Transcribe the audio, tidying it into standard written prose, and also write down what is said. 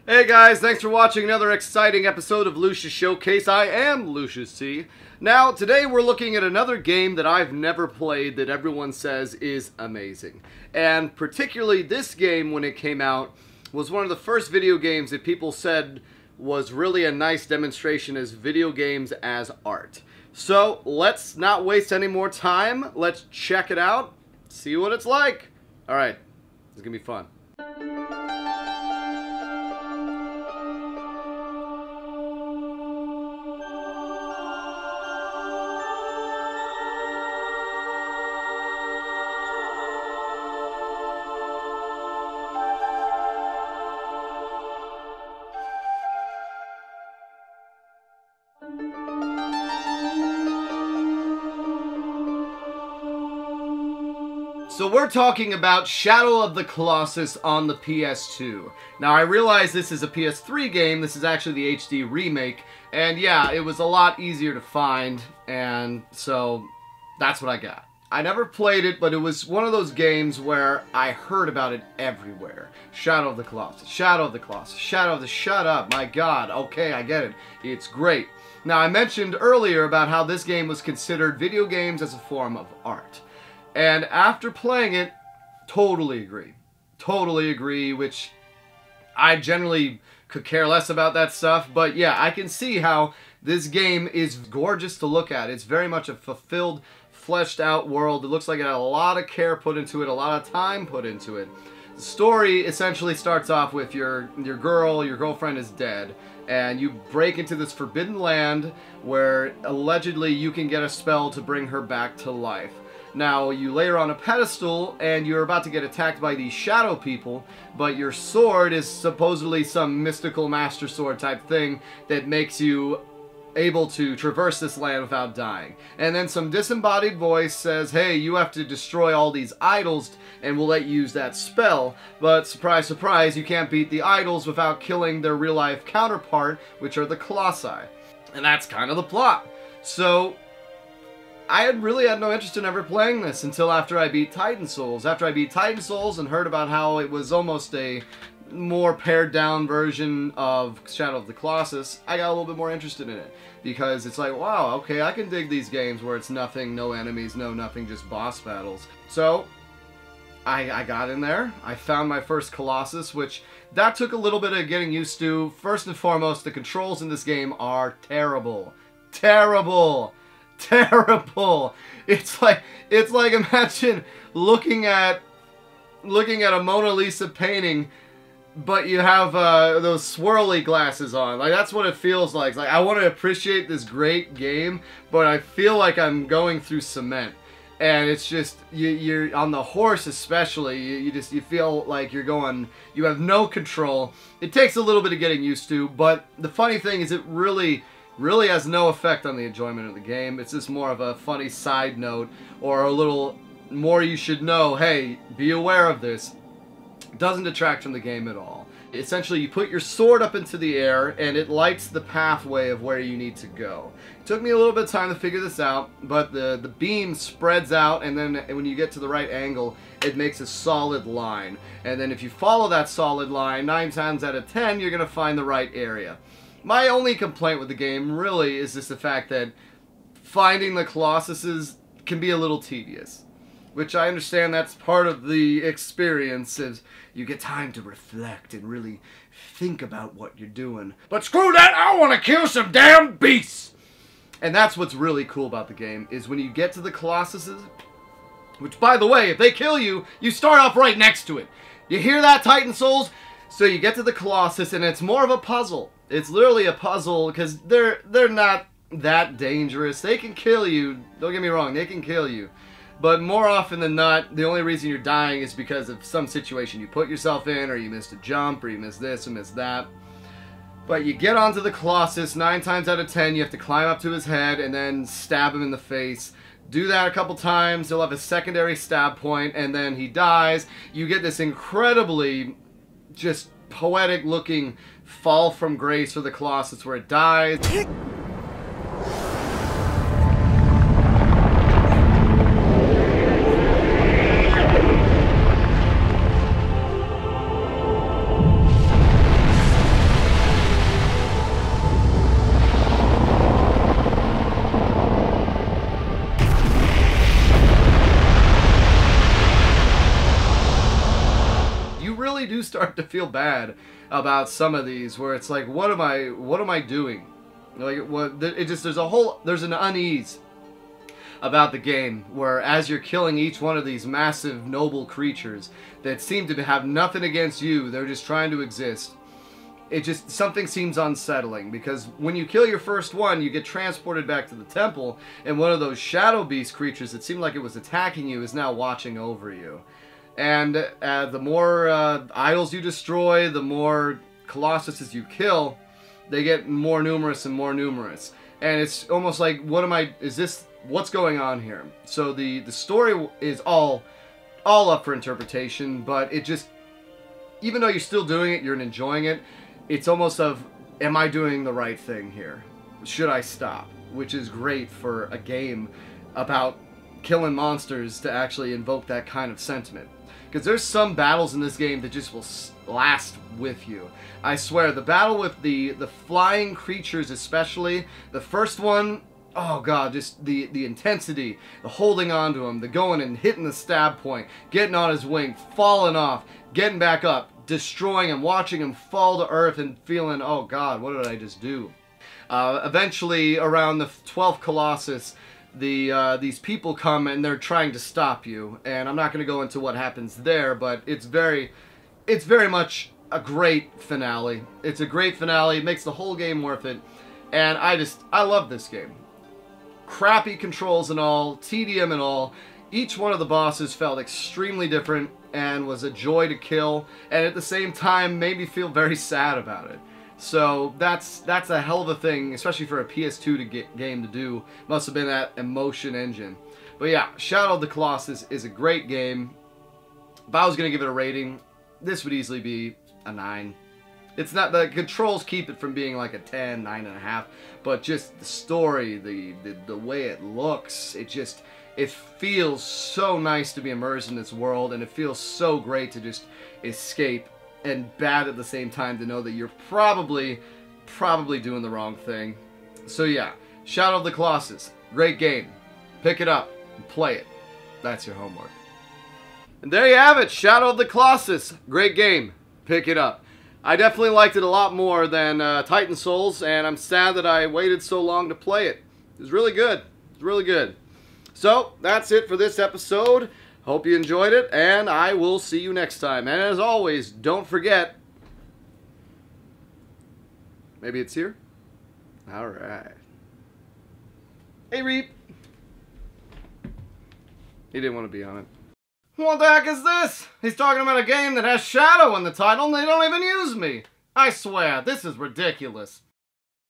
Hey guys, thanks for watching another exciting episode of Lucious Showcase. I am Lucious T. Now, today we're looking at another game that I've never played that everyone says is amazing. And particularly this game, when it came out, was one of the first video games that people said was really a nice demonstration as video games as art. So, let's not waste any more time. Let's check it out, see what it's like. Alright, it's gonna be fun. So we're talking about Shadow of the Colossus on the PS2. Now I realize this is a PS3 game, this is actually the HD remake, and yeah, it was a lot easier to find, and so that's what I got. I never played it, but it was one of those games where I heard about it everywhere. Shadow of the Colossus, Shadow of the Colossus, Shadow of the... Shut up, my god, okay, I get it. It's great. Now I mentioned earlier about how this game was considered video games as a form of art. And after playing it, totally agree. Totally agree, which I generally could care less about that stuff. But yeah, I can see how this game is gorgeous to look at. It's very much a fulfilled, fleshed out world. It looks like it had a lot of care put into it, a lot of time put into it. The story essentially starts off with your girlfriend is dead. And you break into this forbidden land where allegedly you can get a spell to bring her back to life. Now, you lay her on a pedestal, and you're about to get attacked by these shadow people, but your sword is supposedly some mystical master sword type thing that makes you able to traverse this land without dying. And then some disembodied voice says, hey, you have to destroy all these idols, and we'll let you use that spell. But surprise, surprise, you can't beat the idols without killing their real-life counterpart, which are the Colossi. And that's kind of the plot. So I really had no interest in ever playing this until after I beat Titan Souls. After I beat Titan Souls and heard about how it was almost a more pared down version of Shadow of the Colossus, I got a little bit more interested in it. Because it's like, wow, okay, I can dig these games where it's nothing, no enemies, no nothing, just boss battles. So I got in there. I found my first Colossus, which that took a little bit of getting used to. First and foremost, the controls in this game are terrible. Terrible! Terrible. It's like imagine looking at a Mona Lisa painting, but you have those swirly glasses on. Like, that's what it feels like. It's like, I want to appreciate this great game, but I feel like I'm going through cement. And it's just, you're on the horse especially, you feel like you have no control. It takes a little bit of getting used to, but the funny thing is it really has no effect on the enjoyment of the game. It's just more of a funny side note, or a little more you should know, hey, be aware of this. It doesn't detract from the game at all. Essentially, you put your sword up into the air, and it lights the pathway of where you need to go. It took me a little bit of time to figure this out, but the beam spreads out, and then when you get to the right angle, it makes a solid line. And then if you follow that solid line, 9 times out of 10, you're going to find the right area. My only complaint with the game really is just the fact that finding the Colossuses can be a little tedious. Which I understand that's part of the experience, is you get time to reflect and really think about what you're doing. But screw that, I want to kill some damn beasts! And that's what's really cool about the game, is when you get to the Colossuses, which by the way, if they kill you, you start off right next to it. You hear that, Titan Souls? So you get to the Colossus, and it's more of a puzzle. It's literally a puzzle, because they're not that dangerous. They can kill you. Don't get me wrong, they can kill you. But more often than not, the only reason you're dying is because of some situation you put yourself in, or you missed a jump, or you missed this, or missed that. But you get onto the Colossus, 9 times out of 10, you have to climb up to his head, and then stab him in the face. Do that a couple times, he'll have a secondary stab point, and then he dies. You get this incredibly just poetic looking fall from grace for the Colossus where it dies. really do start to feel bad about some of these, where it's like, what am I doing? Like, what? It just there's an unease about the game, where as you're killing each one of these massive noble creatures that seem to have nothing against you, they're just trying to exist. Something seems unsettling, because when you kill your first one, you get transported back to the temple, and one of those shadow beast creatures that seemed like it was attacking you is now watching over you. And the more idols you destroy, the more Colossuses you kill, they get more numerous and more numerous. And it's almost like, what's going on here? So the story is all up for interpretation, but even though you're still doing it, you're enjoying it, it's almost of, am I doing the right thing here? Should I stop? Which is great for a game about killing monsters to actually invoke that kind of sentiment. Because there's some battles in this game that just will last with you. I swear, the battle with the flying creatures especially, the first one, oh god, just the intensity, the holding on to him, the going and hitting the stab point, getting on his wing, falling off, getting back up, destroying him, watching him fall to earth and feeling, oh god, what did I just do? Eventually, around the 12th Colossus, these people come and they're trying to stop you. And I'm not going to go into what happens there, but it's very much a great finale. It's a great finale. It makes the whole game worth it. And I love this game. Crappy controls and all, tedium and all. Each one of the bosses felt extremely different and was a joy to kill, and at the same time made me feel very sad about it. So that's a hell of a thing, especially for a PS2 game to do. Must have been that emotion engine. But yeah, Shadow of the Colossus is a great game. If I was going to give it a rating, this would easily be a 9. It's not, the controls keep it from being like a 10, 9.5, but just the story, the way it looks, it feels so nice to be immersed in this world, and it feels so great to just escape, and bad at the same time to know that you're probably doing the wrong thing. So yeah, Shadow of the Colossus, great game. Pick it up and play it. That's your homework. And there you have it, Shadow of the Colossus, great game. Pick it up. I definitely liked it a lot more than Titan Souls, and I'm sad that I waited so long to play it. It was really good. It was really good. So, that's it for this episode. Hope you enjoyed it, and I will see you next time. And as always, don't forget... Maybe it's here? Alright. Hey, Reap! He didn't want to be on it. What the heck is this? He's talking about a game that has Shadow in the title and they don't even use me. I swear, this is ridiculous.